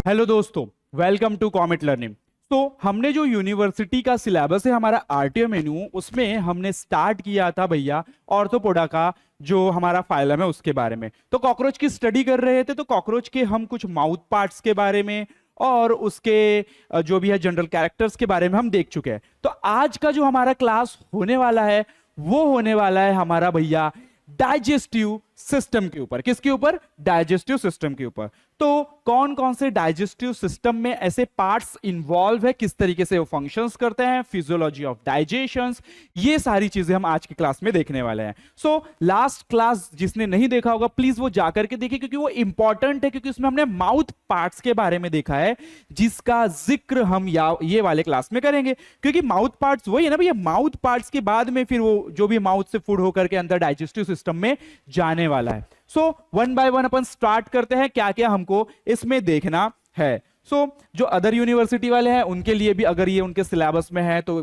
Hello दोस्तों, welcome to comet learning. तो हमने जो यूनिवर्सिटी का सिलेबस है हमारा आरटीएम मेन्यू, उसमें हमने स्टार्ट किया था भैया ऑर्थोपोडा का जो हमारा फाइलम है उसके बारे में। तो कॉकरोच की स्टडी कर रहे थे, तो कॉकरोच के हम कुछ माउथ पार्ट्स के बारे में और उसके जो भी है जनरल कैरेक्टर्स के बारे में हम देख चुके हैं। तो आज का जो हमारा क्लास होने वाला है वो होने वाला है हमारा भैया डाइजेस्टिव सिस्टम के ऊपर। किसके ऊपर? डाइजेस्टिव सिस्टम के ऊपर। तो कौन कौन से डाइजेस्टिव सिस्टम में ऐसे पार्ट्स इन्वॉल्व है, किस तरीके से वो फंक्शंस करते हैं, फिजियोलॉजी ऑफ डाइजेशन, ये सारी चीजें हम आज की क्लास में देखने वाले हैं। सो लास्ट क्लास जिसने नहीं देखा होगा प्लीज वो जाकर के देखिए, क्योंकि वो इंपॉर्टेंट है, क्योंकि उसमें हमने माउथ पार्ट्स के बारे में देखा है जिसका जिक्र हम ये वाले क्लास में करेंगे। क्योंकि माउथ पार्ट्स वही है ना भैया, माउथ पार्ट्स के बाद में फिर वो जो भी माउथ से फूड होकर के अंदर डाइजेस्टिव सिस्टम में जाने वाला है। So one by one upon start करते हैं क्या क्या हमको इसमें देखना है। जो अदर यूनिवर्सिटी वाले हैं उनके लिए भी अगर ये उनके सिलेबस में है तो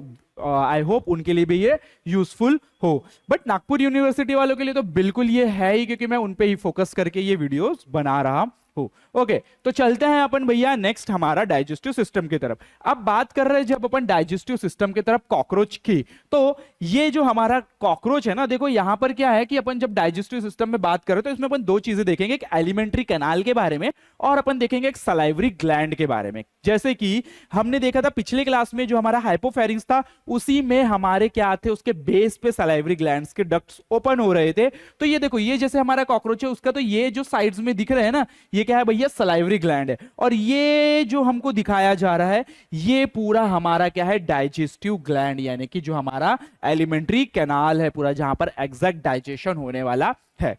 आई होप उनके लिए भी ये यूजफुल हो, बट नागपुर यूनिवर्सिटी वालों के लिए तो बिल्कुल ये है ही, क्योंकि मैं उन पे ही फोकस करके ये वीडियोस बना रहा हूं। ओके, तो चलते हैं अपन भैया नेक्स्ट हमारा डाइजेस्टिव सिस्टम की तरफ। अब बात कर रहे हैं जब अपन डाइजेस्टिव सिस्टम की तरफ कॉकरोच की, तो ये जो हमारा कॉकरोच है ना, देखो यहां पर क्या है कि अपन जब डाइजेस्टिव सिस्टम में बात करें तो इसमें अपन दो चीजें देखेंगे, एक एलिमेंट्री कैनाल के बारे में और अपन देखेंगे एक सलाइवरी ग्लैंड के बारे में। जैसे कि हमने देखा था पिछले क्लास में जो हमारा हाइपोफेरिंक्स था उसी में हमारे क्या थे, उसके बेस पे सलाइवरी ग्लैंड्स के डक्ट्स ओपन हो रहे थे। तो ये देखो, ये जैसे हमारा कॉकरोच है उसका तो ये जो साइड्स में दिख रहे हैं ना, ये क्या है भैया, सलाइवरी ग्लैंड है। और ये जो हमको दिखाया जा रहा है ये पूरा हमारा क्या है, डाइजेस्टिव ग्लैंड, यानी कि जो हमारा एलिमेंट्री कैनाल है पूरा, जहां पर एग्जैक्ट डाइजेशन होने वाला है।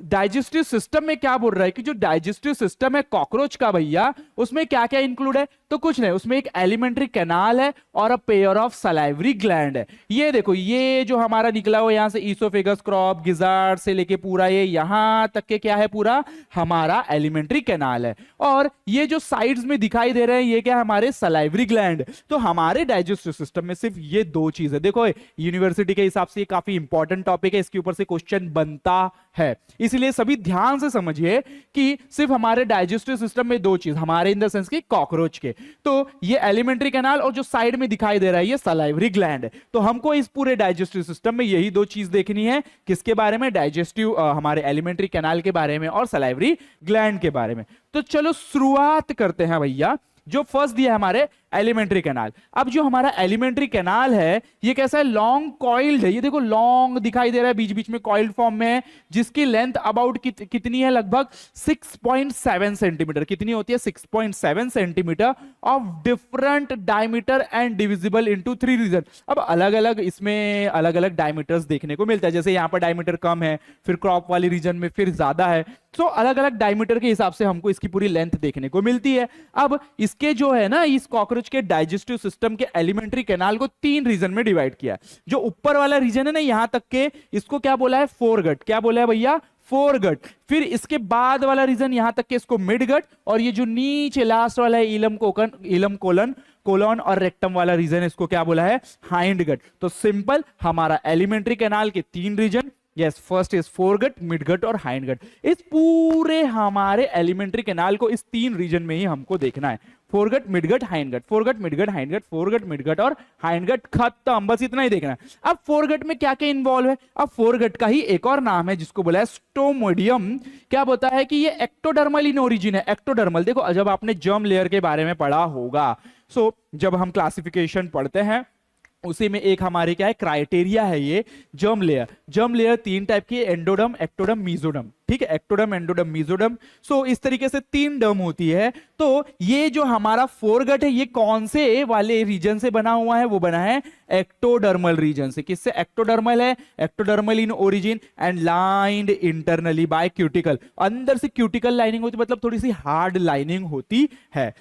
डाइजेस्टिव सिस्टम में क्या बोल रहा है कि जो डाइजेस्टिव सिस्टम है कॉकरोच का भैया, उसमें क्या क्या इंक्लूड है, तो कुछ नहीं, उसमें एक एलिमेंट्री कैनाल है और a pair of salivary gland है। ये देखो, ये जो हमारा निकला हुआ यहां से ईसोफेगस, क्रॉप, गिजार्ड से लेके पूरा ये यहां तक के क्या है, पूरा हमारा एलिमेंट्री कैनाल है। और ये जो साइड्स में दिखाई दे रहे हैं ये क्या है, हमारे सलाइवरी ग्लैंड। तो हमारे डाइजेस्टिव सिस्टम में सिर्फ ये दो चीज है। देखो यूनिवर्सिटी के हिसाब से ये काफी इंपॉर्टेंट टॉपिक है, इसके ऊपर से क्वेश्चन बनता है, इसलिए सभी ध्यान से समझिए कि सिर्फ हमारे डाइजेस्टिव सिस्टम में दो चीज, हमारे इन द सेंस की कॉकरोच के, तो ये एलिमेंट्री कैनाल और जो साइड में दिखाई दे रहा है ये सलाइवरी ग्लैंड है। तो हमको इस पूरे डाइजेस्टिव सिस्टम में यही दो चीज देखनी है, किसके बारे में, डाइजेस्टिव हमारे एलिमेंट्री कैनाल के बारे में और सलाइवरी ग्लैंड के बारे में। तो चलो शुरुआत करते हैं भैया। जो फर्स्ट दिया है हमारे एलिमेंट्री कैनाल। अब जो हमारा एलिमेंट्री कैनाल है ये कैसा है, लॉन्ग कॉइल्ड है। ये देखो लॉन्ग दिखाई दे रहा है, बीच बीच में कॉइल्ड फॉर्म में है, जिसकी लेंथ अबाउट कितनी है, लगभग 6.7 सेंटीमीटर। कितनी होती है, 6.7 centimetre, of different diameter and divisible into 3 region. अब अलग अलग इसमें अलग अलग डायमीटर्स देखने को मिलता है, जैसे यहाँ पर डायमीटर कम है, फिर क्रॉप वाली रीजन में फिर ज्यादा है। तो अलग अलग डायमीटर के हिसाब से हमको इसकी पूरी लेंथ देखने को मिलती है। अब इसके जो है ना, इस कॉकरोच के डाइजेस्टिव सिस्टम के एलिमेंट्री कैनाल को 3 रीजन में डिवाइड किया। जो ऊपर वाला रीजन है ना यहां तक के, इसको क्या बोला है, फोरगट। क्या बोला है भैया, फोरगट। फिर इसके बाद वाला रीजन यहां तक के, इसको मिडगट। और ये जो नीचे लास्ट वाला है इलम कोलन और रेक्टम वाला रीजन, इसको क्या बोला है, हाइंडगट। तो सिंपल, हमारा एलिमेंट्री कैनाल के 3 region, yes, first is foregut, midgut और हाइंडगट। इस पूरे हमारे एलिमेंट्री कैनाल को इस 3 रीजन में ही हमको देखना है, foregut, midgut, hindgut, foregut, midgut, hindgut, foregut, midgut और हाइंडगट, खत्म, बस इतना ही देखना है। अब फोरगट में क्या क्या इन्वॉल्व है, अब फोरगट का ही एक और नाम है जिसको बोला है स्टोमोडियम। क्या बोलता है कि ये एक्टोडर्मल इन ओरिजिन है। एक्टोडर्मल, देखो जब आपने जर्म लेयर के बारे में पढ़ा होगा, जब हम क्लासिफिकेशन पढ़ते हैं उसी में एक हमारे क्या है, क्राइटेरिया है ये germ layer. Germ layer 3 type की, एंडोडर्म, एक्टोडर्म, मीजोडर्म। ठीक है, एक्टोडर्म, एंडोडर्म, मीजोडर्म। इस तरीके से 3 डर्म होती है। तो ये जो हमारा फोरगट है ये कौन से वाले रीजन से बना हुआ है, वो बना है एक्टोडर्मल रीजन से। किससे, एक्टोडर्मल है, ectodermal in origin and lined internally by cuticle. अंदर से क्यूटिकल लाइनिंग होती है, मतलब थोड़ी सी हार्ड लाइनिंग होती है।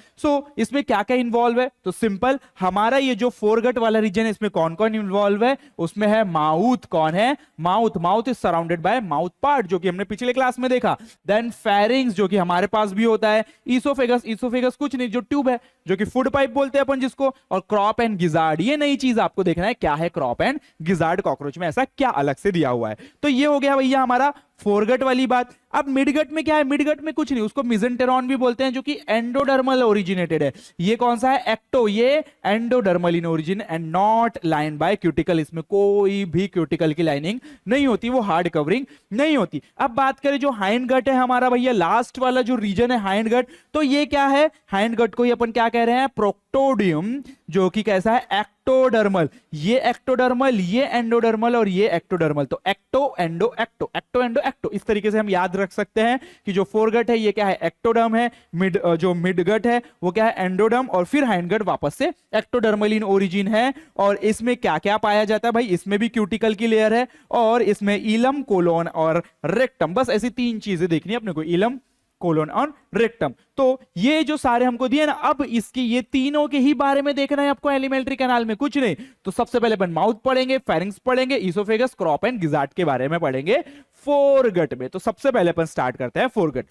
इसमें क्या क्या इन्वॉल्व है, तो सिंपल, हमारा ये जो फोरगट वाला रीजन है इसमें कौन कौन इन्वॉल्व है, उसमें है माउथ। कौन है, mouth. Mouth is surrounded by mouth part, जो कि हमने पिछले क्लास में देखा। देन फेरिंग्स, जो कि हमारे पास भी होता है। ईसोफेगस कुछ नहीं, जो ट्यूब है, जो कि फूड पाइप बोलते हैं अपन जिसको। और क्रॉप एंड गिजार्ड, ये नई चीज आपको देखना है, क्या है क्रॉप एंड गिजार्ड कॉकरोच में, ऐसा क्या अलग से दिया हुआ है। तो ये हो गया भैया हमारा फोरगट वाली बात। अब मिडगट में क्या है, मिडगट में कुछ नहीं, उसको मिजेंटेरॉन भी बोलते हैं, जो कि एंडोडर्मल ओरिजिनेटेड है। ये कौन सा है, एक्टो, ये endodermal in origin and not line by cuticle, इसमें कोई भी क्यूटिकल की लाइनिंग नहीं होती, वो हार्ड कवरिंग नहीं होती। अब बात करें जो हाइंड गट है हमारा भैया, लास्ट वाला जो रीजन है हाइंड गट, तो ये क्या है, हाइंड गट को ही अपन क्या कह रहे हैं, प्रोक्टोडियम, जो कि कैसा है, एक्टोडर्मल। ये एक्टोडर्मल, ये एंडोडर्मल और ये एक्टोडर्मल, तो ecto endo ecto, ecto endo ecto, इस तरीके से हम याद रख सकते हैं कि जो फोरगट है ये क्या है, एक्टोडर्म है, जो मिडगट है वो क्या है, एंडोडर्म, और फिर हाइंडगट वापस से एक्टोडर्मल इन ओरिजिन है। और इसमें क्या क्या पाया जाता है भाई, इसमें भी क्यूटिकल की लेयर है, और इसमें इलम, कोलोन और रेक्टम, बस ऐसी तीन चीजें देखनी है अपने को, इलम, कोलोन और रेक्टम। तो ये जो सारे हमको दिए ना, अब इसकी ये तीनों के ही बारे में देखना है आपको एलिमेंट्री कैनाल में, कुछ नहीं। तो सबसे पहले अपन माउथ पढ़ेंगे, फेरिंग्स पढ़ेंगे, इसोफेगस, क्रॉप एंड गिजार्ड के बारे में पढ़ेंगे फोरगट में। तो सबसे पहले अपन स्टार्ट करते हैं foregut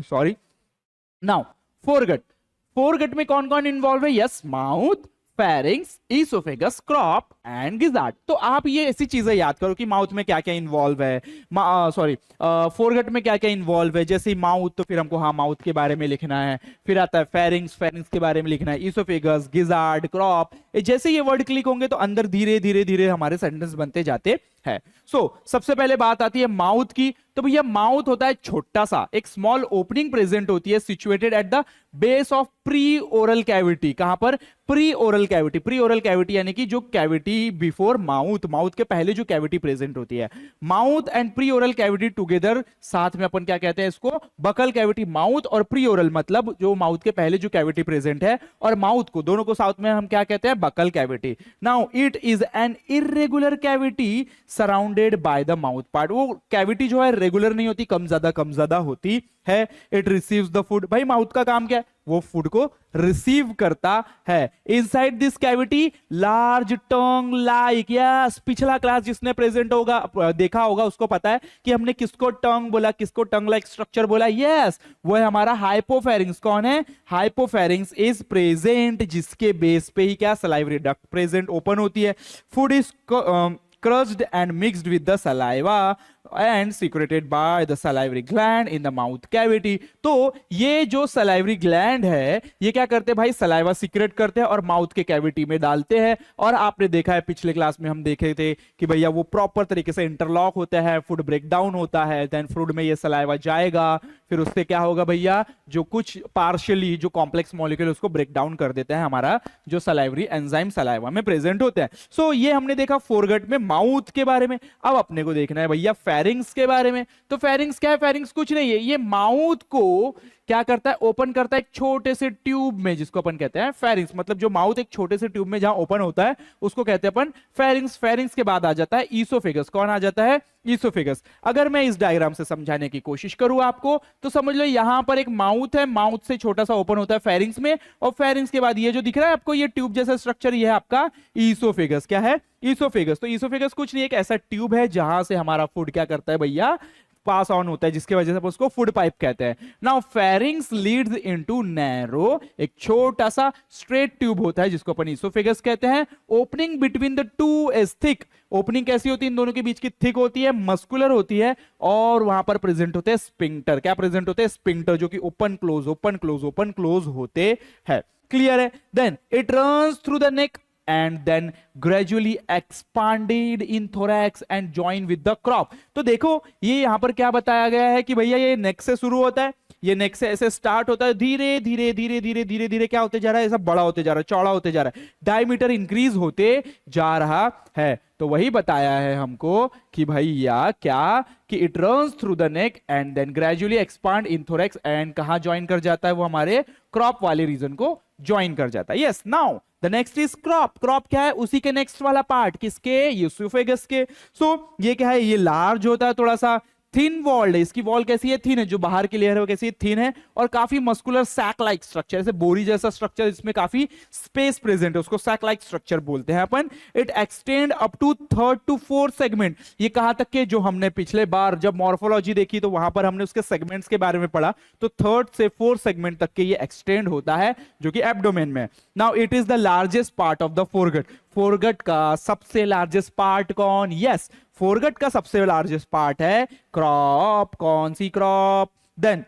sorry. Now foregut, foregut में कौन कौन इन्वॉल्व है, yes, mouth, pharynx, oesophagus, crop and gizzard. तो आप ये ऐसी चीजें याद करो कि माउथ में क्या क्या इन्वॉल्व है, सॉरी फोरगट में क्या क्या इन्वॉल्व है। जैसे माउथ, तो फिर हमको हाँ माउथ के बारे में लिखना है, फिर आता है फेरिंग्स, फेरिंग्स के बारे में लिखना है, इसोफेगस, गिजार्ड, क्रॉप। जैसे ये वर्ड क्लिक होंगे तो अंदर धीरे धीरे धीरे हमारे सेंटेंस बनते जाते हैं। सबसे पहले बात आती है माउथ की। तो भैया माउथ होता है छोटा सा, एक स्मॉल ओपनिंग प्रेजेंट होती है, situated at the base of pre oral cavity. कहां पर, pre oral cavity. Pre oral cavity यानी कि जो कैविटी बिफोर माउथ, माउथ के पहले जो कैविटी प्रेजेंट होती है। Mouth and pre oral cavity together, साथ में अपन क्या कहते हैं इसको, बकल कैविटी। माउथ और प्री ओरल मतलब जो माउथ के पहले जो कैविटी प्रेजेंट है और माउथ को, दोनों को साथ में हम क्या कहते हैं, buccal cavity. Now it is an irregular cavity surrounded by the mouth part. वो कैविटी जो है रेगुलर नहीं होती, कम ज्यादा होती है। It receives the food. भाई माउथ का काम क्या है, वो फूड को रिसीव करता है। Inside this cavity large tongue like, yes, पिछला क्लास जिसने प्रेजेंट होगा देखा होगा उसको पता है कि हमने किसको टंग बोला, किसको टंग लाइक स्ट्रक्चर बोला, यस, वो है हमारा हाइपोफेरिंग्स। कौन है, हाइपोफेरिंग्स इज प्रेजेंट, जिसके बेस पे ही क्या, सलाइवरी डक्ट प्रेजेंट, ओपन होती है। Food is crushed and mixed with the saliva and secreted by the salivary gland in the mouth cavity। तो ये जो salivary gland है ये क्या करते हैं भाई, सलाइवा सीक्रेट करते हैं और माउथ के कैविटी में डालते हैं। और आपने देखा है पिछले क्लास में हम देखे थे कि भैया वो प्रॉपर तरीके से इंटरलॉक होता है, फूड ब्रेक डाउन होता है, देन फूड में ये सलाइवा जाएगा, फिर उससे क्या होगा भैया, जो कुछ पार्शियली जो कॉम्प्लेक्स मॉलिक्यूल उसको ब्रेक डाउन कर देता है हमारा जो सलाइवरी एंजाइम सलाइवा में प्रेजेंट होते हैं। सो ये हमने देखा फोरगट में माउथ के बारे में। अब अपने को देखना है भैया फेरिंग्स के बारे में। तो फेरिंग्स क्या है, फेरिंग्स कुछ नहीं है, ये माउथ को क्या करता है, ओपन करता है एक छोटे से ट्यूब में, जिसको अपन कहते हैं फेरिंग्स। मतलब जो माउथ एक छोटे से ट्यूब में जहां ओपन होता है उसको कहते हैं अपन फेरिंग्स। फेरिंग्स के बाद आ जाता है ईसोफेगस। कौन आ जाता है, ईसोफेगस। अगर मैं इस डायग्राम से समझाने की कोशिश करूं आपको तो समझ लो यहां पर एक माउथ है, माउथ से छोटा सा ओपन होता है फेरिंग्स में, और फेरिंग्स के बाद ये जो दिख रहा है आपको ये ट्यूब जैसा स्ट्रक्चर, ये है आपका ईसोफेगस। क्या है, ईसोफेगस। तो ईसोफेगस कुछ नहीं, एक ऐसा ट्यूब है जहां से हमारा फूड क्या करता है भैया, पास ऑन होता है, जिसके वजह से उसको फूड पाइप कहते हैं। Now pharynx Leeds into narrow, एक छोटा सा स्ट्रेट ट्यूब होता है जिसको अपन इसोफेगस कहते हैं। Opening between the two is thick. Opening कैसी होती है, इन दोनों के बीच की, थिक होती है, मस्कुलर होती है, और वहां पर प्रेजेंट होते हैं स्पिंक्टर। क्या प्रेजेंट होते हैं, स्पिंक्टर, जो कि open close open close open close होते हैं। क्लियर है। Then it runs through the neck and then gradually expanded in thorax and joined with the crop। तो देखो ये यहां पर क्या बताया गया है कि भैया ये नेक से शुरू होता है, ये नेक से ऐसे स्टार्ट होता है, धीरे धीरे धीरे धीरे धीरे धीरे क्या होते जा रहा है, ऐसा बड़ा होते जा रहा है, चौड़ा होते जा रहा है, डायमीटर इंक्रीज होते जा रहा है। तो वही बताया है हमको कि भैया क्या, कि it runs through the neck and then gradually expand in thorax and कहां ज्वाइन कर जाता है, वो हमारे क्रॉप वाले रीजन को ज्वाइन कर जाता है। Yes, now the next is crop. Crop क्या है, उसी के नेक्स्ट वाला पार्ट, किसके, यूसोफेगस के। सो ये क्या है, ये लार्ज होता है, थोड़ा सा थिन वॉल्ड है, इसकी वॉल कैसी है, थिन है, जो बाहर की लेयर है वो कैसी है, थिन है, और काफी मस्कुलर सैक लाइक स्ट्रक्चर, जैसे बोरी जैसा स्ट्रक्चर, इसमें काफी स्पेस प्रेजेंट है, उसको सैक लाइक स्ट्रक्चर बोलते हैं अपन। It extend up to 3rd to 4th segment. ये कहां तक के, जो हमने पिछले बार जब मॉर्फोलॉजी देखी तो वहां पर हमने उसके सेगमेंट्स के बारे में पढ़ा, तो 3rd से 4th सेगमेंट तक के ये एक्सटेंड होता है, जो कि एब्डोमेन में। Now it is the largest part of the foregut. Foregut का सबसे लार्जेस्ट पार्ट कौन, यस, फोरगट का सबसे लार्जेस्ट पार्ट है क्रॉप। कौन सी crop? Then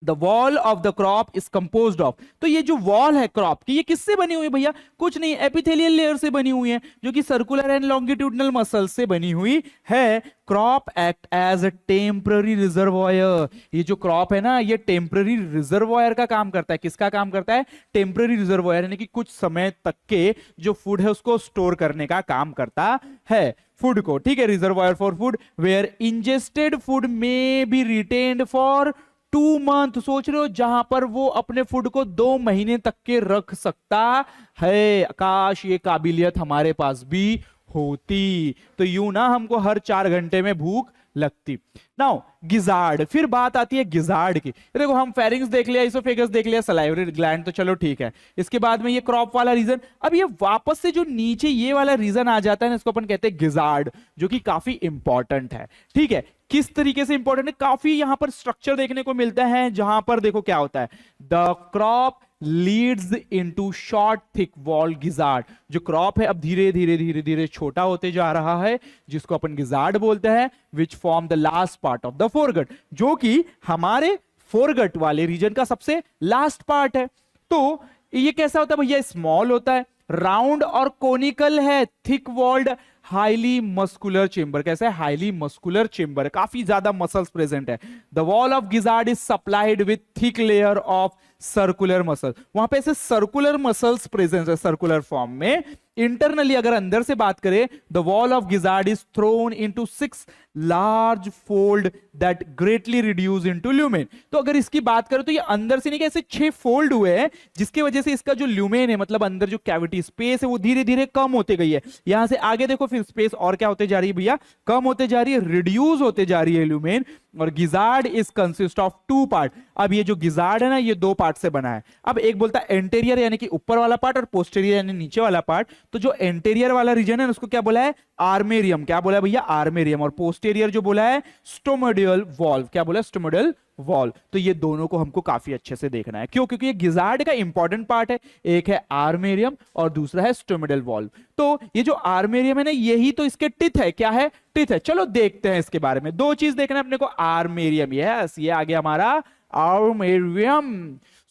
the wall of the crop is composed of, तो ये जो वॉल है क्रॉप की, ये किससे बनी हुई है भैया? कुछ नहीं, एपिथेलियल लेयर से बनी हुई है, जो कि सर्कुलर एंड लॉन्गिट्यूडनल मसल्स से बनी हुई है। Crop act as a temporary reservoir, ये जो क्रॉप है ना, ये टेम्पररी रिजर्वॉयर का काम करता है। किसका काम करता है? टेम्पररी रिजर्वॉयर, यानी कि कुछ समय तक के जो फूड है उसको स्टोर करने का काम करता है फूड को, ठीक है। Reservoir for food where ingested food may be retained for 2 month, सोच रहे हो, जहां पर वो अपने फूड को 2 महीने तक के रख सकता है। आकाश, ये काबिलियत हमारे पास भी होती तो यूं ना हमको हर 4 घंटे में भूख लगती। नाउ गिजार्ड, फिर बात आती है गिजार्ड की। देखो हम फेरिंग्स देख लिया, इसोफेगस देख लिया, सलाइवरी ग्लैंड तो चलो ठीक है। इसके बाद में ये क्रॉप वाला रीजन, अब ये वापस से जो नीचे ये वाला रीजन आ जाता है ना, इसको अपन कहते हैं गिजार्ड, जो कि काफी इंपॉर्टेंट है, ठीक है। किस तरीके से इंपॉर्टेंट है? काफी यहां पर स्ट्रक्चर देखने को मिलता है, जहां पर देखो क्या होता है, the crop Leeds into short thick wall gizzard. जो क्रॉप है अब धीरे धीरे धीरे धीरे छोटा होते जा रहा है, जिसको अपन गिजार्ड बोलते हैं, which form the last part of the foregut, जो कि हमारे फोरगट वाले रीजन का सबसे लास्ट पार्ट है। तो ये कैसा होता है भैया? स्मॉल होता है, राउंड और कोनिकल है, thick walled, highly muscular chamber. कैसा है? हाईली मस्कुलर चेंबर, काफी ज्यादा मसल्स प्रेजेंट है। The wall of gizzard is supplied with thick layer of circular muscle, वहां पे ऐसे सर्कुलर मसल्स प्रेजेंट है सर्कुलर फॉर्म में। इंटरनली अगर अंदर से बात करें, the wall of gizzard is thrown into 6 large fold that greatly reduce into lumen. तो अगर इसकी बात करें तो ये अंदर से नहीं, कैसे 6 फोल्ड हुए हैं, जिसकी वजह से इसका जो ल्यूमेन है, मतलब अंदर जो कैविटी स्पेस है, वो धीरे धीरे कम होते गई है। यहां से आगे देखो फिर स्पेस और क्या होते जा रही है भैया? कम होते जा रही है, रिड्यूस होते जा रही है ल्यूमेन। और gizzard is consist of 2 part. अब ये जो गिजार्ड है ना, ये 2 पार्ट से बना है। अब एक बोलता है एंटेरियर यानी कि ऊपर वाला पार्ट, और पोस्टेरियर यानी नीचे वाला पार्ट। तो जो एंटेरियर वाला रीजन है उसको क्या बोला है? आर्मेरियम। क्या बोला है भैया? आर्मेरियम। और पोस्टेरियर जो बोला है, स्टोमोडियल वॉल्व। क्या बोला? स्टोमोडियल वॉल। तो ये दोनों को हमको काफी अच्छे से देखना है, क्यों? क्योंकि ये गिजार्ड का इंपॉर्टेंट पार्ट है। एक है आर्मेरियम और दूसरा है स्टोमोडियल वॉल्व। तो ये जो आर्मेरियम है ना, यही तो इसके टिथ है। क्या है? टिथ है। चलो देखते हैं इसके बारे में। 2 चीज देखना है अपने को। आर्मेरियम, यस, ये आ गया हमारा आर्मेरियम।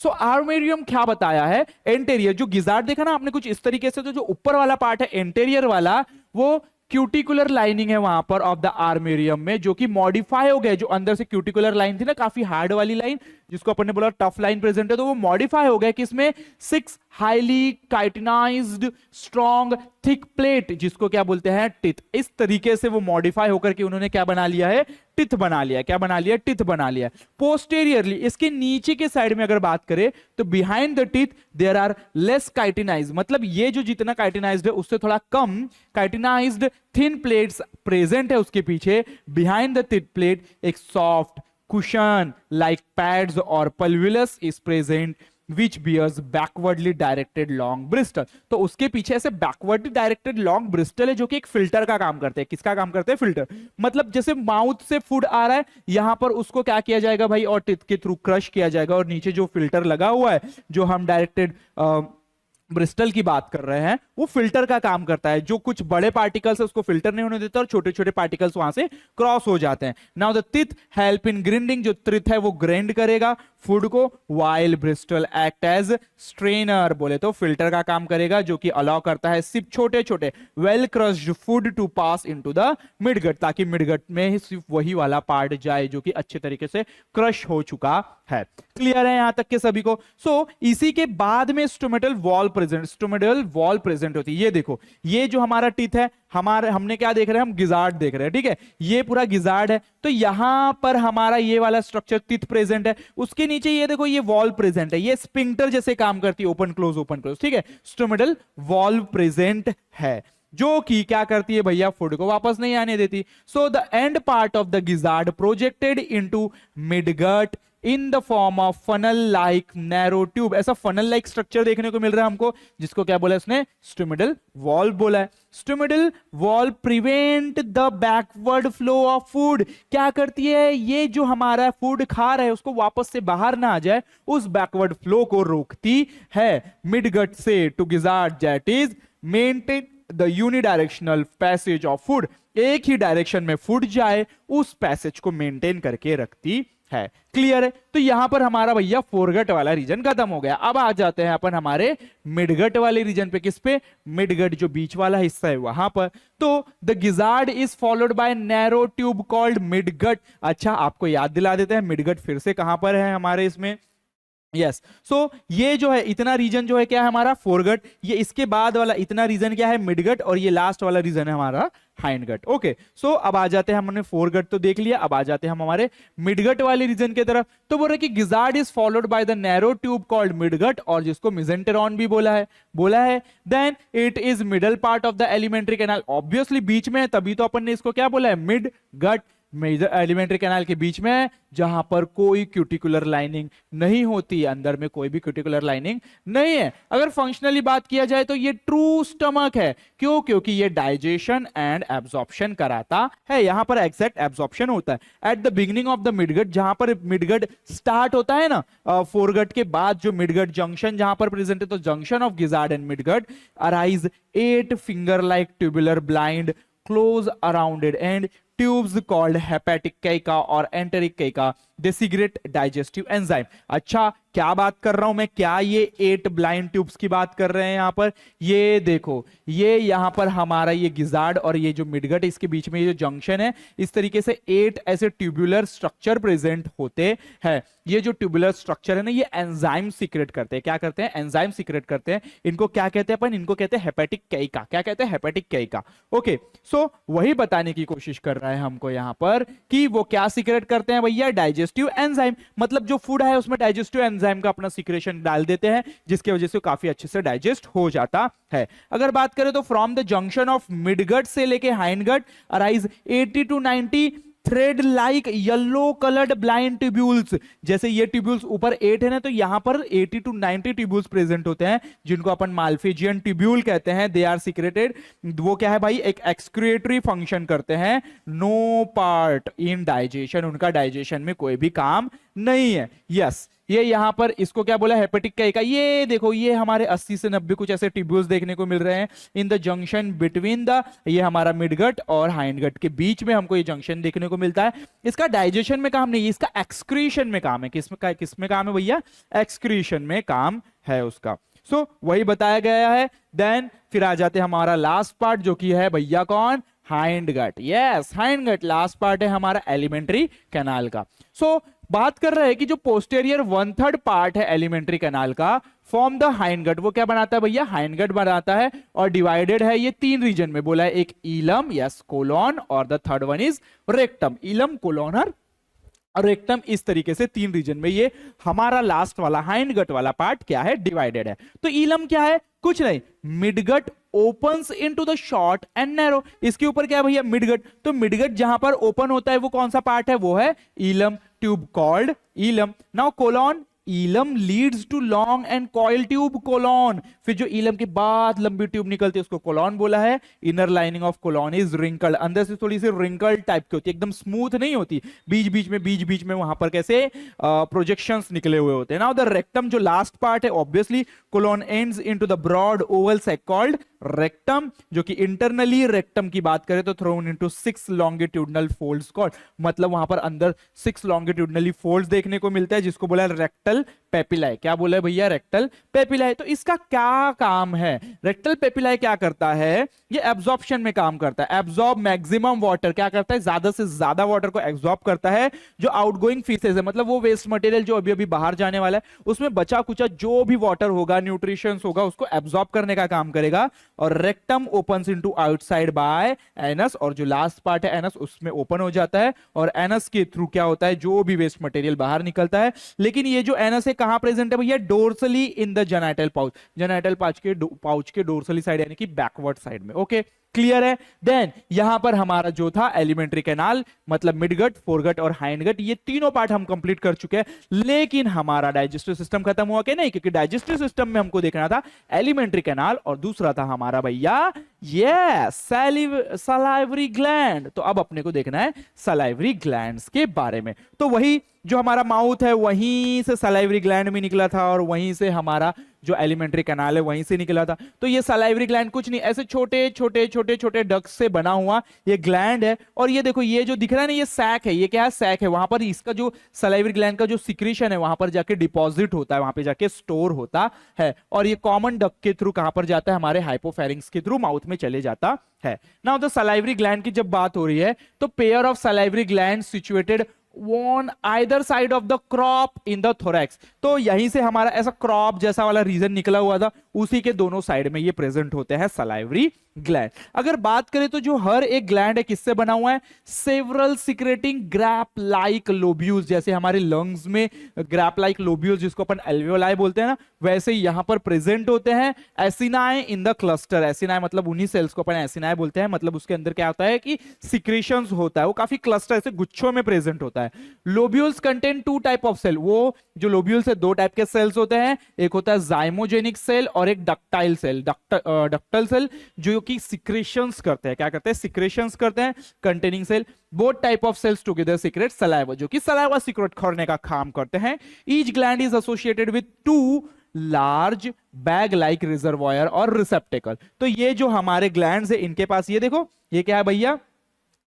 सो आर्मेरियम क्या बताया है? एंटेरियर। जो गिजार्ड देखा ना आपने कुछ इस तरीके से, तो जो ऊपर वाला पार्ट है एंटेरियर वाला, वो क्यूटिकुलर लाइनिंग है वहां पर ऑफ द आर्मेरियम में, जो कि मॉडिफाई हो गया। जो अंदर से क्यूटिकुलर लाइन थी ना, काफी हार्ड वाली लाइन, जिसको अपन ने बोला टफ लाइन प्रेजेंट है, तो वो मॉडिफाई हो गया किसमें? 6 हाईली काइटिनाइज्ड स्ट्रॉन्ग थिक प्लेट, जिसको क्या बोलते हैं? टिथ। इस तरीके से वो मॉडिफाई होकर के उन्होंने क्या बना लिया है? टिथ बना लिया। क्या बना लिया? टिथ बना लिया। पोस्टेरियरली, इसके नीचे के साइड में अगर बात करें तो behind the teeth there are less chitinized, मतलब ये जो जितना काइटिनाइज्ड है उससे थोड़ा कम काइटिनाइज्ड थिन प्लेट्स प्रेजेंट है उसके पीछे। बिहाइंड द टिथ प्लेट एक सॉफ्ट कुशन लाइक पैड्स और pulvillus is present which bears backwardly directed long bristle। तो उसके पीछे ऐसे बैकवर्डली डायरेक्टेड लॉन्ग ब्रिस्टल है, जो कि एक फिल्टर का काम करते हैं। किसका काम करते हैं? फिल्टर। मतलब जैसे माउथ से फूड आ रहा है, यहां पर उसको क्या किया जाएगा भाई? और टिथ के थ्रू क्रश किया जाएगा, और नीचे जो फिल्टर लगा हुआ है, जो हम डायरेक्टेड ब्रिस्टल की बात कर रहे हैं, वो फिल्टर का काम करता है। जो कुछ बड़े पार्टिकल्स है उसको फिल्टर नहीं होने देता, और छोटे छोटे पार्टिकल्स वहां से क्रॉस हो जाते हैं। Now the teeth help in grinding, जो टिथ है वो ग्राइंड करेगा फूड को, while bristle act as strainer, बोले तो फिल्टर का काम करेगा, जो कि अलाउ करता है सिर्फ छोटे छोटे well crushed food to pass into the midgut, ताकि मिडगट में ही सिर्फ वही वाला पार्ट जाए जो कि अच्छे तरीके से क्रश हो चुका है। क्लियर है यहां तक के सभी को? सो इसी के बाद में stomatal wall present, stomatal wall present होती है। ये देखो, ये जो हमारा टीथ है, हमारे हमने क्या देख रहे हैं? हम गिजार्ड देख रहे हैं, ठीक है। ये पूरा गिजार्ड है, तो यहां पर हमारा ये वाला स्ट्रक्चर टीथ प्रेजेंट है। उसके नीचे ये देखो, ये वॉल प्रेजेंट है, ये स्पिंक्टर जैसे काम करती है, ओपन क्लोज, ठीक है। स्टोमेटल वॉल प्रेजेंट है, जो कि क्या करती है भैया? फूड को वापस नहीं आने देती। So the end part of the gizzard projected into midgut in the form of funnel like narrow tube. ऐसा फनल लाइक स्ट्रक्चर देखने को मिल रहा है हमको, जिसको क्या बोला इसने? स्टोमेटल वॉल बोला है। Stomatal wall prevent the backward flow of food. क्या करती है? ये जो हमारा फूड खा रहा है उसको वापस से बाहर ना आ जाए, उस बैकवर्ड फ्लो को रोकती है। मिडगट से to gizzard that is maintain the unidirectional passage of food. एक ही डायरेक्शन में फूड जाए उस पैसेज को मेंटेन करके रखती है। क्लियर है? तो यहां पर हमारा भैया फोरगट वाला रीजन खत्म हो गया। अब आ जाते हैं अपन हमारे मिडगट वाले रीजन पे। किस पे? मिडगट जो बीच वाला हिस्सा है वहां पर। तो the gizzard is followed bye narrow tube called midgut. अच्छा, आपको याद दिला देते हैं मिडगट फिर से कहां पर है हमारे इसमें। यस, सो ये जो है इतना रीजन जो है क्या है हमारा फोरगट, ये इसके बाद वाला इतना रीजन क्या है मिडगट, और ये लास्ट वाला रीजन है हमारा हाइंडगट। ओके, सो अब आ जाते हैं, हमने फोरगट तो देख लिया, अब आ जाते हैं हम हमारे मिडगट वाले रीजन की तरफ। तो बोल रहे कि gizzard is followed by the narrow tube called midgut, और जिसको मिजेंटेरॉन भी बोला है। Then it is middle part of the alimentary canal. Obviously बीच में है, तभी तो अपन ने इसको क्या बोला है, मिडगट। मेजर एलिमेंट्री कैनाल के बीच में है, जहां पर कोई क्यूटिकुलर लाइनिंग नहीं होती, अंदर में कोई भी क्यूटिकुलर लाइनिंग नहीं है। अगर फंक्शनली बात किया जाए तो ये ट्रू स्टमक है। क्यों? क्योंकि ये डाइजेशन एंड एब्जॉर्प्शन कराता है, यहां पर एग्जैक्ट एब्जॉर्प्शन होता है। At the beginning of the midgut, जहां पर मिडगट स्टार्ट होता है ना, फोरगट के बाद जो मिडगट जंक्शन जहां पर प्रेजेंट है, तो junction of gizzard and midgut arise 8 finger like tubular blind close around it and tubes called hepatic caeca or enteric caeca they secrete digestive enzyme। अच्छा, क्या बात कर रहा हूं मैं, क्या ये 8 ब्लाइंड ट्यूब्स की बात कर रहे हैं यहां पर? ये देखो, ये यहां पर हमारा ये गिजार्ड और ये जो मिडगट, इसके बीच में ये जो जंक्शन है, इस तरीके से 8 ऐसे ट्यूबुलर स्ट्रक्चर प्रेजेंट होते हैं। ये जो ट्यूबुलर स्ट्रक्चर है ना, ये एंजाइम सीक्रेट करते हैं। क्या करते हैं? एंजाइम सीक्रेट करते हैं। इनको क्या कहते हैं अपन? इनको कहते हैं हेपेटिक कैइका। क्या कहते हैं? हेपेटिक कैइका। ओके, सो वही बताने की कोशिश कर रहा है हमको यहां पर कि वो क्या सीक्रेट करते हैं भैया, डाइजेस्टिव एंजाइम। मतलब जो फूड है उसमें डाइजेस्टिव एंजाइम का अपना सीक्रेशन डाल देते हैं, जिसकी वजह से काफी अच्छे से डाइजेस्ट हो जाता है। अगर बात करें तो from the junction of midgut से लेके hindgut arise 80 to 90 thread like yellow coloured blind tubules. जैसे ये ट्यूब्यूल्स ऊपर 8 है ना, तो यहां पर 80 टू 90 ट्यूब्यूल्स प्रेजेंट होते हैं, जिनको अपन माल्फिजियन ट्यूब्यूल कहते हैं। They are secreted. वो क्या है भाई? एक एक्सक्रिएटरी फंक्शन करते हैं, नो पार्ट इन डाइजेशन। उनका डाइजेशन में कोई भी काम नहीं है। यस, ये यहां पर इसको क्या बोला, हेपेटिक कैइका। ये देखो, ये हमारे 80 से 90 कुछ ऐसे ट्यूब्यूल्स देखने को मिल रहे हैं in the junction between the, ये हमारा मिडगट और हाइंडगट के बीच में हमको ये जंक्शन देखने को मिलता है। इसका डाइजेशन में काम नहीं है, इसका एक्सक्रीशन में काम है। किसमें काम है भैया? एक्सक्रीशन में काम है उसका। सो वही बताया गया है। देन फिर आ जाते हैं हमारा लास्ट पार्ट, जो कि है भैया कौन? Hindgut. Yes, hindgut last part है हमारा एलिमेंट्री कैनाल का। सो बात कर रहे हैं कि जो पोस्टेरियर 1/3 पार्ट है एलिमेंट्री कैनाल का, फॉर्म द हाइंडगट, वो क्या बनाता है भैया? हाइंडगट बनाता है, और डिवाइडेड है ये 3 रीजन में। बोला है एक इलम, यस, कोलॉन, और the third one is rectum. इलम, कोलॉन और रेक्टम, इस तरीके से 3 रीजन में ये हमारा लास्ट वाला हाइंडगट वाला पार्ट क्या है? डिवाइडेड है। तो इलम क्या है? कुछ नहीं, midgut opens into the short and narrow. इसके ऊपर क्या है भैया? मिडगट। तो मिडगट जहां पर ओपन होता है वो कौन सा पार्ट है? वो है ileum, tube called ileum. Now colon, ileum leads to long and coil tube colon. फिर जो इलम के बाद लंबी ट्यूब निकलती है उसको कोलॉन बोला है। Inner lining of colon is wrinkled, अंदर से थोड़ी सी रिंकल्ड टाइप की होती है, एकदम स्मूथ नहीं होती, बीच बीच में वहां पर कैसे प्रोजेक्शंस निकले हुए होते हैं। नाउ द रेक्टम, जो लास्ट पार्ट है, obviously colon ends into the broad oval sac called rectum, जो कि इंटरनली रेक्टम की बात करें तो thrown into 6 longitudinal folds called, मतलब वहां पर अंदर 6 लॉन्गिट्यूडनली फोल्ड्स देखने को मिलता है, जिसको बोला रेक्टल पेपिलाए। क्या बोला है भैया? रेक्टल पेपिलाए। तो इसका क्या काम है? रेक्टल पेपिलाए क्या करता है? ये एब्जॉर्प्शन में काम करता है। एब्जॉर्ब मैक्सिमम वाटर, क्या करता है? ज्यादा से ज्यादा वाटर को एब्जॉर्ब करता है। जो आउटगोइंग फीसेस है, मतलब वो वेस्ट मटेरियल जो अभी अभी बाहर जाने वाला है, उसमें बचा कुचा जो भी वाटर होगा, न्यूट्रिशंस होगा, उसको एब्जॉर्ब करने का काम करेगा। और rectum opens into outside by anus, और जो लास्ट पार्ट है एनस, उसमें ओपन हो जाता है, और एनस के थ्रू क्या होता है? जो भी वेस्ट मटेरियल बाहर निकलता है। लेकिन ये जो एनस है कहां प्रेजेंट है भैया? Dorsally in the genital pouch, genital pouch के डोर्सली साइड, यानी कि बैकवर्ड साइड में। ओके, क्लियर है? देन यहां पर हमारा जो था एलिमेंट्री कैनाल, मतलब मिडगट, फोरगट और हाइंडगट, ये तीनों पार्ट हम कंप्लीट कर चुके हैं। लेकिन हमारा डाइजेस्टिव सिस्टम खत्म हुआ कि नहीं? क्योंकि डाइजेस्टिव सिस्टम में हमको देखना था एलिमेंट्री कैनाल, और दूसरा था हमारा भैया यस, सलाइवरी ग्लैंड। तो अब अपने को देखना है सलाइवरी ग्लैंड्स के बारे में। तो वही जो हमारा माउथ है वहीं से सलाइवरी ग्लैंड में निकला था और वहीं से हमारा जो एलिमेंट्री कैनाल है वहीं से निकला था। तो ये सलाइवरी ग्लैंड कुछ नहीं, ऐसे छोटे छोटे छोटे छोटे डक्ट से बना हुआ ये ग्लैंड है। और ये देखो ये जो दिख रहा है ना ये सैक है, ये क्या है, सैक है। वहां पर इसका जो सलाइवरी ग्लैंड का जो सिक्रीशन है वहां पर जाके डिपॉजिट होता है, वहां पे जाके स्टोर होता है। और ये कॉमन डक्ट के थ्रू कहां पर जाता है, हमारे हाइपोफेरिंक्स के थ्रू माउथ में चले जाता है। नाउ द सलाइवरी ग्लैंड की जब बात हो रही है तो pair of salivary gland situated on either side of the crop in the thorax। तो यहीं से हमारा ऐसा क्रॉप जैसा वाला रीजन निकला हुआ था, उसी के दोनों साइड में ये प्रेजेंट होते हैं सलाइवरी ग्लैंड। अगर बात करें तो जो हर एक ग्लैंड है किससे बना हुआ है, several secreting grab like lobules. जैसे हमारे लंग्स में ग्रैप लाइक लोब्यूल्स जिसको अपन एल्वियोलाई बोलते हैं ना, वैसे यहां पर प्रेजेंट होते हैं acini in the cluster. Acini मतलब उन्हीं सेल्स को अपन एसिनाई बोलते हैं, मतलब उसके अंदर क्या होता है कि सिक्रेशंस होता है, वो काफी क्लस्टर ऐसे गुच्छों में प्रेजेंट होता है। Lobules contain two type of cell. वो जो लोब्यूल्स है दो टाइप के सेल्स होते हैं, एक होता है जाइमोजेनिक सेल और एक डक्टाइल सेल। डक्टाइल सेल जो कि सिक्रेशंस करते हैं, क्या करते हैं, सिक्रेशंस करते हैं, containing cell. Both type of cells together secrete saliva, जो कि सलाइवा सीक्रेट करने का काम करते हैं। Each gland is associated with two large bag like reservoir और रिसेप्टेकल। तो ये जो हमारे ग्लैंड्स है इनके पास ये देखो ये क्या है भैया,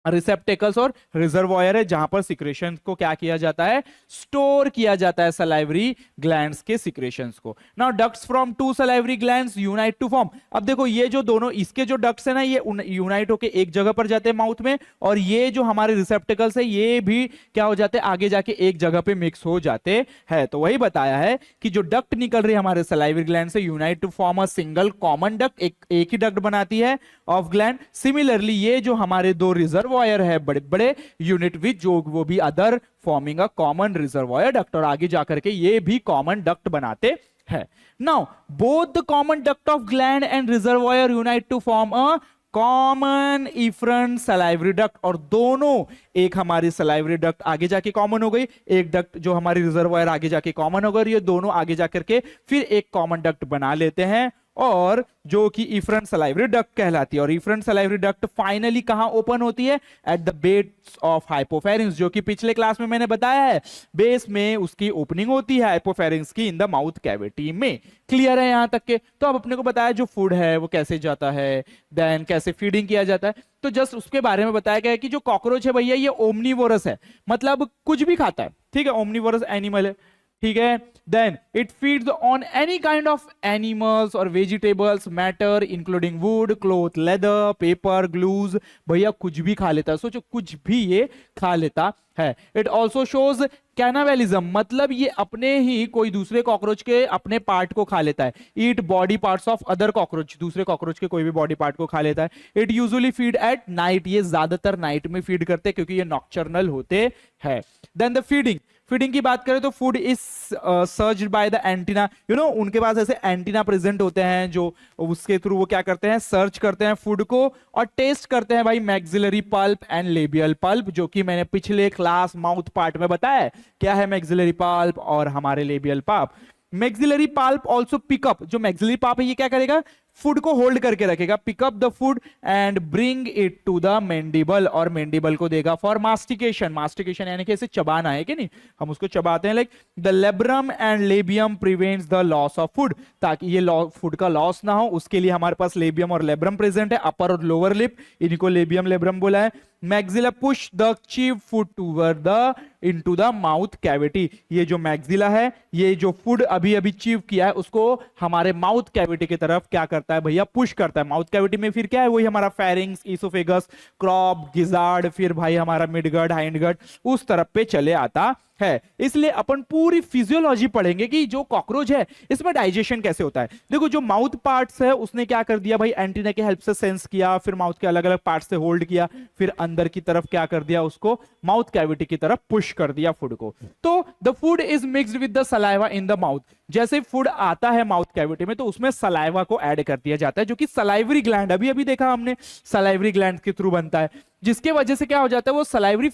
रिसेप्टेकल्स और रिजर्वॉयर है, जहां पर सिक्रेशन को क्या किया जाता है, स्टोर किया जाता है सलाइवरी ग्लैंड्स के सिक्रेशंस को। Now ducts from two salivary glands unite to form. अब देखो ये जो दोनों इसके जो डक्ट्स है ना ये यूनाइट होके एक जगह पर जाते हैं माउथ में, और ये जो हमारे रिसेप्टेकल्स है ये भी क्या हो जाते हैं, आगे जाके एक जगह पे मिक्स हो जाते हैं। तो वही बताया है कि जो डक्ट निकल रही है हमारे सलाइवरी ग्लैंड से unite to form a single common duct, एक ही डक्ट बनाती है ऑफ ग्लैंड। सिमिलरली ये जो हमारे दो रिजर्वॉयर है बड़े बड़े यूनिट विच जो वो भी other forming a common reservoir duct, और आगे जाकर के ये भी कॉमन डक्ट बनाते हैं। Now both the common duct of gland and reservoir unite to form a common efferent salivary duct. और दोनों, एक हमारी सलाइवरी डक्ट आगे जाके कॉमन हो गई, एक डक्ट जो हमारी रिजर्वॉयर आगे जाके कॉमन हो गई, ये दोनों आगे जाकर के फिर एक कॉमन डक्ट बना लेते हैं, और जो कि इफरेंट सलाइवरी डक्ट कहलाती है। और इफरेंट सलाइवरी डक्ट फाइनली कहां ओपन होती है, एट द बेस ऑफ हाइपोफेरिंक्स, जो कि पिछले क्लास में मैंने बताया है, बेस में उसकी ओपनिंग होती है हाइपोफेरिंक्स की इन द माउथ कैविटी में। क्लियर है यहां तक के? तो अब अपने को बताया जो फूड है वो कैसे जाता है, देन कैसे फीडिंग किया जाता है, तो जस्ट उसके बारे में बताया गया है कि जो कॉकरोच है भैया ये ओमनीवोरस है, मतलब कुछ भी खाता है, ठीक है, ओमनीवोरस एनिमल है, ठीक है। Then it feeds on any kind of animals और vegetables, matter including wood, cloth, leather, paper, glues. भैया कुछ भी खा लेता है, सोचो कुछ भी ये खा लेता है। इट ऑल्सो शोज कैनावेलिज्म, मतलब ये अपने ही कोई दूसरे कॉकरोच के अपने पार्ट को खा लेता है। Eat body parts of other cockroach, दूसरे कॉकरोच के कोई भी बॉडी पार्ट को खा लेता है। It usually feed at night, ये ज्यादातर नाइट में फीड करते हैं क्योंकि ये नॉक्टर्नल होते हैं। देन द फीडिंग, फीडिंग की बात करें तो food is searched by the antenna, you know उनके पास ऐसे एंटीना प्रेजेंट होते हैं जो उसके थ्रू वो क्या करते हैं, सर्च करते हैं फूड को और टेस्ट करते हैं भाई maxillary pulp and labial pulp, जो कि मैंने पिछले क्लास माउथ पार्ट में बताया है क्या है मैक्सिलरी पल्प और हमारे labial palp. Maxillary palp also pick up, जो मैक्सिलरी पल्प है ये क्या करेगा, फूड को होल्ड करके रखेगा, pick up the food and bring it to the mandible, और मैंडिबल को देगा फॉर मास्टिकेशन। मास्टिकेशन यानी कि इसे चबाना है कि नहीं, हम उसको चबाते हैं। Like the labrum and labium prevents the loss of food, ताकि ये फूड का लॉस ना हो उसके लिए हमारे पास लेबियम और लेब्रम प्रेजेंट है, अपर और लोअर लिप, इनको लेबियम लेब्रम बोला है। Maxilla push the chew food toward the into the mouth cavity, ये जो मैक्सिला है ये जो फूड अभी अभी चीव किया है उसको हमारे माउथ कैविटी की तरफ क्या करता है भैया, पुश करता है। माउथ कैविटी में फिर क्या है, वही हमारा फेरिंग्स, इसोफेगस, क्रॉप, गिजार्ड, फिर भाई हमारा मिडगट, हाइंडगट, उस तरफ पे चले आता है। इसलिए अपन पूरी फिजियोलॉजी पढ़ेंगे कि जो कॉकरोच है इसमें डाइजेशन कैसे होता है। देखो जो माउथ पार्ट्स है उसने क्या कर दिया भाई, एंटीना की हेल्प से सेंस किया, फिर माउथ के अलग अलग पार्ट से होल्ड किया, फिर अंदर की तरफ क्या कर दिया, उसको माउथ कैविटी की तरफ पुश कर दिया फूड को। तो the food is mixed with the saliva in the mouth, जैसे फूड आता है माउथ कैविटी में तो उसमें सलाइवा को ऐड कर दिया जाता है, जो कि सलाइवरी ग्लैंड, अभी अभी देखा हमने सलाइवरी ग्लैंड के थ्रू बनता है, जिसके वजह से क्या हो जाता है, वो सलाइवरी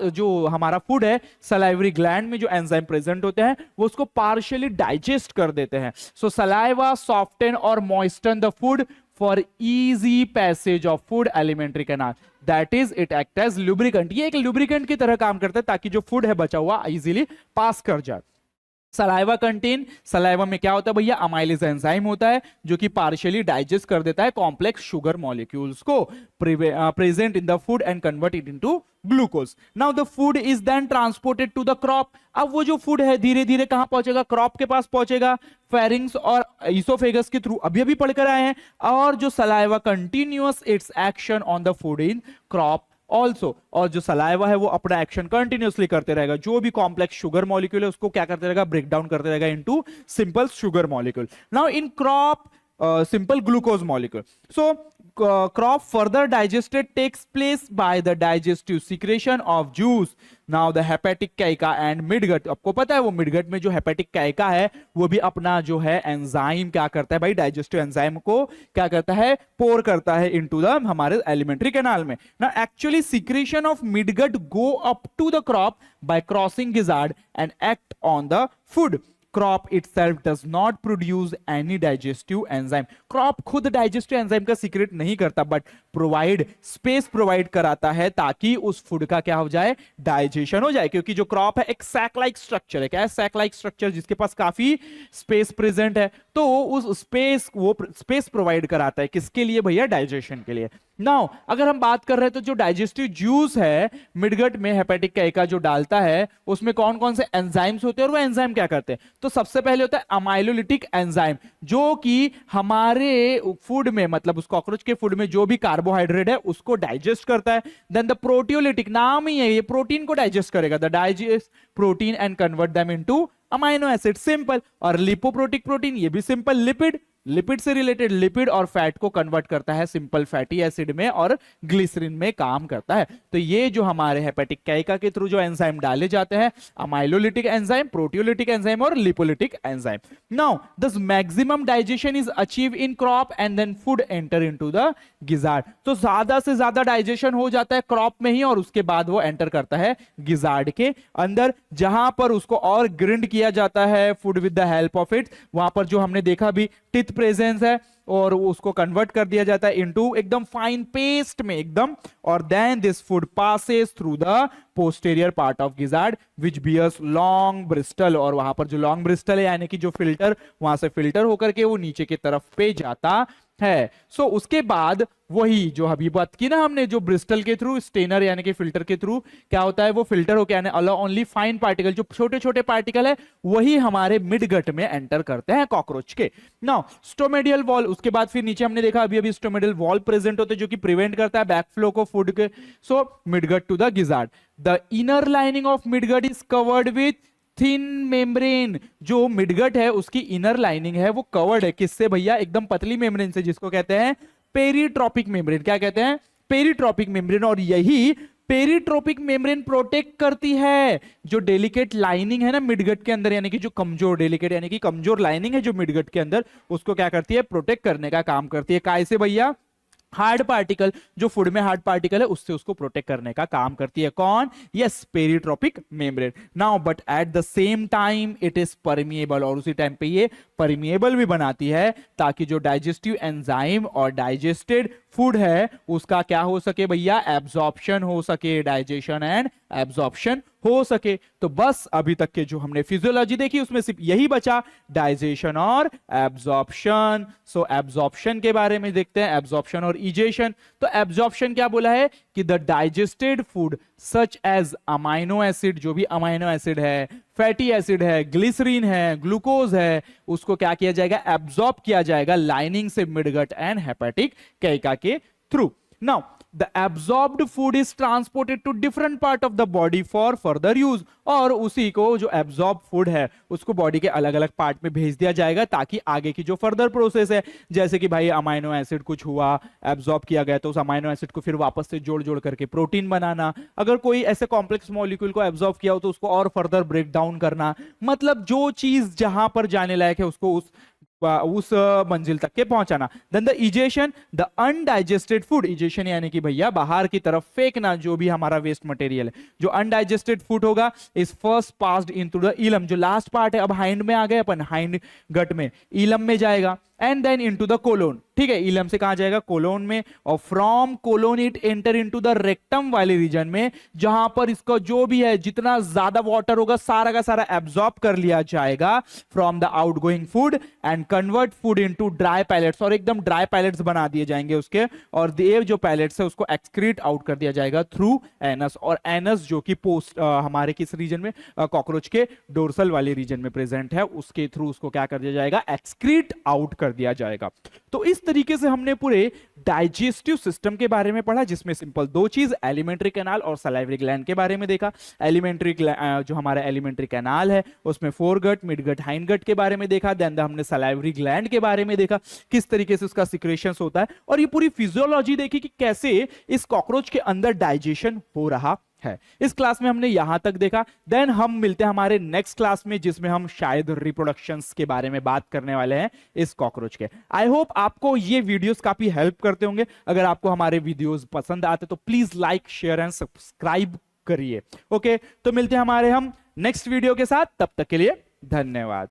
जो हमारा फूड है सलाइवरी ग्लैंड में जो एंजाइम प्रेजेंट होते हैं वो उसको पार्शियली डाइजेस्ट कर देते हैं। सो सलाइवा सॉफ्टन और moisten the food for easy passage of food alimentary canal, that is it act as lubricant. ये एक लुब्रिकेंट की तरह काम करता है ताकि जो फूड है बचा हुआ इजीली पास कर जाए। सलाइवा कंटेन, सलाइवा में क्या होता है भैया, अमाइलेज एंजाइम होता है जो कि पार्शियली डाइजेस्ट कर देता है कॉम्प्लेक्स शुगर मॉलिक्यूल्स को present in the food and convert it into glucose. Now the food is then transported to the crop. अब वो जो फूड है धीरे धीरे कहां पहुंचेगा, क्रॉप के पास पहुंचेगा, फेरिंग्स और इसोफेगस के थ्रू, अभी अभी पढ़कर आए हैं। और जो saliva continuous it's action on the food in crop also, और जो सलाइवा है वो अपना एक्शन कंटिन्यूअसली करते रहेगा, जो भी कॉम्प्लेक्स शुगर मॉलिक्यूल है उसको क्या करते रहेगा, ब्रेक डाउन करते रहेगा into simple sugar molecule. Now in crop simple glucose molecule. So crop further digested takes place by the digestive secretion of juice. Now the hepatic caeca and midgut, आपको पता है वो midgut में जो hepatic caeca है वो भी अपना जो है एंजाइम क्या करता है भाई, डाइजेस्टिव एंजाइम को क्या करता है, पोर करता है इनटू द हमारे एलिमेंट्री कैनाल में। ना actually secretion of midgut go up to the crop by crossing gizzard and act on the food. Crop itself does not produce any digestive enzyme. Crop खुद डाइजेस्टिव एंजाइम का secret नहीं करता, but provide space provide कराता है ताकि उस food का क्या हो जाए, डाइजेशन हो जाए। क्योंकि जो क्रॉप है एक सैक लाइक स्ट्रक्चर है, क्या है, सैक लाइक स्ट्रक्चर जिसके पास काफी स्पेस प्रेजेंट है, तो उस स्पेस वो स्पेस प्रोवाइड कराता है किसके लिए भैया, डाइजेशन के लिए। नाउ अगर हम बात कर रहे हैं तो जो डाइजेस्टिव जूस है मिडगट में हेपेटिक कैका जो डालता है उसमें कौन कौन से एंजाइम्स होते हैं और वो एंजाइम क्या करते हैं, तो सबसे पहले होता है अमाइलोलिटिक एंजाइम जो कि हमारे फूड में, मतलब उस कॉकरोच के फूड में जो भी कार्बोहाइड्रेट है उसको डाइजेस्ट करता है। देन द प्रोटियोलिटिक, नाम ही है ये, प्रोटीन को डाइजेस्ट करेगा, the digest protein and convert them into amino acid, simple. और लिपोप्रोटिक प्रोटीन, ये भी सिंपल, लिपिड, लिपिड से रिलेटेड, लिपिड और फैट को कन्वर्ट करता है सिंपल फैटी एसिड में और ग्लिसरीन में काम करता है। तो ये जो हमारे हेपेटिक कैका के थ्रू जो एंजाइम डाले जाते हैं, अमाइलोलिटिक एंजाइम, प्रोटियोलिटिक एंजाइम और lipolytic enzyme. Now this maximum digestion is achieve in crop and then food enter into the gizzard. तो ज्यादा से ज्यादा डाइजेशन हो जाता है क्रॉप में ही और उसके बाद वो एंटर करता है गिजार्ड के अंदर, जहां पर उसको और ग्रिंड किया जाता है food with the help of it. वहां पर जो हमने देखा भी टिथ प्रेजेंस है और उसको कन्वर्ट कर दिया जाता है इनटू एकदम फाइन पेस्ट में एकदम, और then this food passes through the posterior part of gizzard which bears long bristle, और वहां पर जो लॉन्ग ब्रिस्टल है यानी कि जो फिल्टर, वहां से फिल्टर होकर के वो नीचे की तरफ पे जाता है। सो उसके बाद वही जो अभी बात की ना हमने, जो ब्रिस्टल के थ्रू, स्टेनर यानी कि फिल्टर के थ्रू क्या होता है, वो फिल्टर होकर यानी अलाउ ओनली फाइन पार्टिकल, जो छोटे छोटे पार्टिकल है वही हमारे मिड गट में एंटर करते हैं कॉकरोच के। नाउ स्टोमेडियल वॉल, उसके बाद फिर नीचे हमने देखा अभी स्टोमेडियल वॉल प्रेजेंट होते हैं जो कि प्रिवेंट करता है बैकफ्लो को फूड के। So mid gut to the gizzard, the inner lining of mid gut is covered with thin membrane. जो मिडगट है उसकी इनर लाइनिंग है वो कवर्ड है किससे भैया, एकदम पतली मेम्ब्रेन से, जिसको कहते हैं पेरीट्रोपिक मेम्ब्रेन। क्या कहते हैं, पेरीट्रोपिक मेम्ब्रेन। और यही पेरीट्रोपिक मेम्ब्रेन प्रोटेक्ट करती है जो डेलिकेट लाइनिंग है ना मिडगट के अंदर, यानी कि जो कमजोर, डेलिकेट यानी कि कमजोर लाइनिंग है जो मिडगट के अंदर, उसको क्या करती है, प्रोटेक्ट करने का काम करती है। कैसे भैया, हार्ड पार्टिकल, जो फूड में हार्ड पार्टिकल है उससे उसको प्रोटेक्ट करने का काम करती है। कौन, yes, peritrophic membrane. Now but at the same time it is permeable, और उसी टाइम पे ये परमिएबल भी बनाती है ताकि जो डाइजेस्टिव एंजाइम और डाइजेस्टेड फूड है उसका क्या हो सके भैया, एब्जॉर्प्शन हो सके, डाइजेशन एंड एब्जॉर्प्शन हो सके। तो बस अभी तक के जो हमने फिजियोलॉजी देखी उसमें सिर्फ यही बचा, डाइजेशन और एब्जॉर्प्शन। सो एब्जॉर्प्शन के बारे में देखते हैं, एब्जॉर्प्शन और इजेशन। तो एब्जॉर्प्शन क्या बोला है कि the digested food such as amino acid, जो भी अमाइनो एसिड है, फैटी एसिड है, ग्लिसरीन है, ग्लूकोज है, उसको क्या किया जाएगा, एब्जॉर्ब किया जाएगा लाइनिंग से मिडगट एंड हेपेटिक कैका के through. Now the absorbed food is transported to different part of the body for further use, और उसी को जो एब्जॉर्ब फूड है उसको बॉडी के अलग अलग पार्ट में भेज दिया जाएगा ताकि आगे की जो फर्दर प्रोसेस है, जैसे कि भाई अमाइनो एसिड कुछ हुआ, एब्जॉर्ब किया गया तो उस अमाइनो एसिड को फिर वापस से जोड़ जोड़ करके प्रोटीन बनाना, अगर कोई ऐसे कॉम्प्लेक्स मॉलिक्यूल को एब्जॉर्ब किया हो तो उसको और फर्दर ब्रेक डाउन करना, मतलब जो चीज जहां पर जाने लायक है उसको उस मंजिल तक के पहुंचाना। Then the egestion, the undigested food, egestion यानी कि भैया बाहर की तरफ फेंकना जो भी हमारा वेस्ट मटेरियल है, जो अनडाइजेस्टेड फूड होगा is first passed into the इलम, जो लास्ट पार्ट है, अब हाइंड में आ गए अपन, हाइंड गट में, इलम में जाएगा। And then into the colon, ठीक है, इलम से कहां जाएगा, कोलोन में, और from colon it enter into the rectum वाले रीजन में, जहां पर इसका जो भी है जितना ज्यादा वाटर होगा सारा का सारा एब्जॉर्ब कर लिया जाएगा from the outgoing food and convert food into dry pellets, और एकदम ड्राई पैलेट्स बना दिए जाएंगे उसके, और ये जो पैलेट्स है उसको एक्सक्रीट आउट कर दिया जाएगा थ्रू एनस, और एनस जो कि पोस्ट हमारे किस रीजन में, कॉकरोच के डोर्सल वाले रीजन में प्रेजेंट है, उसके थ्रू उसको क्या कर दिया जाएगा, एक्सक्रीट आउट कर दिया जाएगा। तो इस तरीके से हमने पूरे डाइजेस्टिव सिस्टम के बारे में पढ़ा, जिसमें सिंपल दो चीज, एलिमेंट्री कैनाल और सलाइवरी ग्लैंड के बारे में देखा। एलिमेंट्री जो हमारा एलिमेंट्री कैनाल है उसमें फोरगट, मिडगट, हाइंडगट के बारे में देखा। देन हमने सलाइवरी ग्लैंड के बारे में देखा, किस तरीके से उसका सिक्रेशंस होता है, और ये पूरी फिजियोलॉजी देखी कि कैसे इस कॉकरोच के अंदर डाइजेशन हो रहा है। इस क्लास में हमने यहां तक देखा। देन हम मिलते हैं हमारे नेक्स्ट क्लास में, जिसमें हम शायद रिप्रोडक्शंस के बारे में बात करने वाले हैं इस कॉकरोच के। आई होप आपको ये वीडियोस काफी हेल्प करते होंगे। अगर आपको हमारे वीडियोस पसंद आते तो please like, share and subscribe करिए। ओके, तो मिलते हैं हमारे हम नेक्स्ट वीडियो के साथ, तब तक के लिए धन्यवाद।